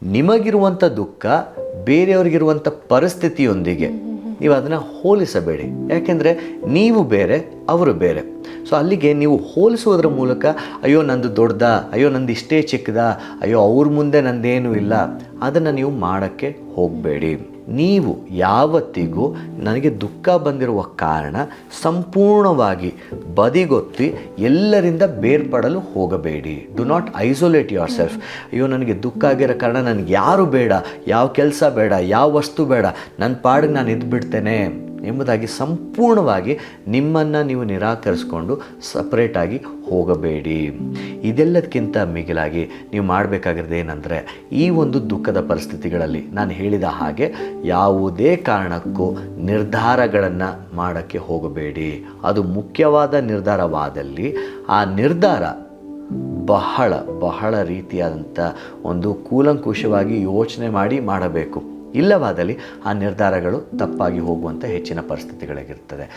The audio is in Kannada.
ನಿಮಗಿರುವಂಥ ದುಃಖ ಬೇರೆಯವ್ರಿಗಿರುವಂಥ ಪರಿಸ್ಥಿತಿಯೊಂದಿಗೆ ನೀವು ಅದನ್ನು ಹೋಲಿಸಬೇಡಿ. ಯಾಕೆಂದರೆ ನೀವು ಬೇರೆ, ಅವರು ಬೇರೆ. ಸೊ ಅಲ್ಲಿಗೆ ನೀವು ಹೋಲಿಸೋದ್ರ ಮೂಲಕ ಅಯ್ಯೋ ನಂದು ದೊಡ್ಡದಾ, ಅಯ್ಯೋ ನಂದು ಇಷ್ಟೇ ಚಿಕ್ಕದಾ, ಅಯ್ಯೋ ಅವ್ರ ಮುಂದೆ ನಂದೇನೂ ಇಲ್ಲ, ಅದನ್ನು ನೀವು ಮಾಡೋಕ್ಕೆ ಹೋಗಬೇಡಿ. ನೀವು ಯಾವತ್ತಿಗೂ ನನಗೆ ದುಃಖ ಬಂದಿರುವ ಕಾರಣ ಸಂಪೂರ್ಣವಾಗಿ ಬದಿಗೊತ್ತಿ ಎಲ್ಲರಿಂದ ಬೇರ್ಪಡಲು ಹೋಗಬೇಡಿ. Do not isolate your self. ಅಯ್ಯೋ ನನಗೆ ದುಃಖ ಆಗಿರೋ ಕಾರಣ ನನಗೆ ಯಾರು ಬೇಡ, ಯಾವ ಕೆಲಸ ಬೇಡ, ಯಾವ ವಸ್ತು ಬೇಡ, ನನ್ನ ಪಾಡಿಗೆ ನಾನು ಇದ್ದುಬಿಡ್ತೇನೆ ಎಂಬುದಾಗಿ ಸಂಪೂರ್ಣವಾಗಿ ನಿಮ್ಮನ್ನು ನೀವು ನಿರಾಕರಿಸ್ಕೊಂಡು ಸಪ್ರೇಟಾಗಿ ಹೋಗಬೇಡಿ. ಇದೆಲ್ಲದಕ್ಕಿಂತ ಮಿಗಿಲಾಗಿ ನೀವು ಮಾಡಬೇಕಾಗಿರೋದು ಏನಂದರೆ, ಈ ಒಂದು ದುಃಖದ ಪರಿಸ್ಥಿತಿಗಳಲ್ಲಿ ನಾನು ಹೇಳಿದ ಹಾಗೆ ಯಾವುದೇ ಕಾರಣಕ್ಕೂ ನಿರ್ಧಾರಗಳನ್ನು ಮಾಡೋಕ್ಕೆ ಹೋಗಬೇಡಿ. ಅದು ಮುಖ್ಯವಾದ ನಿರ್ಧಾರವಾದಲ್ಲಿ ಆ ನಿರ್ಧಾರ ಬಹಳ ಬಹಳ ರೀತಿಯಾದಂಥ ಒಂದು ಕೂಲಂಕುಷವಾಗಿ ಯೋಚನೆ ಮಾಡಿ ಮಾಡಬೇಕು. ಇಲ್ಲವಾದಲ್ಲಿ ಆ ನಿರ್ಧಾರಗಳು ತಪ್ಪಾಗಿ ಹೋಗುವಂಥ ಹೆಚ್ಚಿನ ಪರಿಸ್ಥಿತಿಗಳಾಗಿರ್ತದೆ.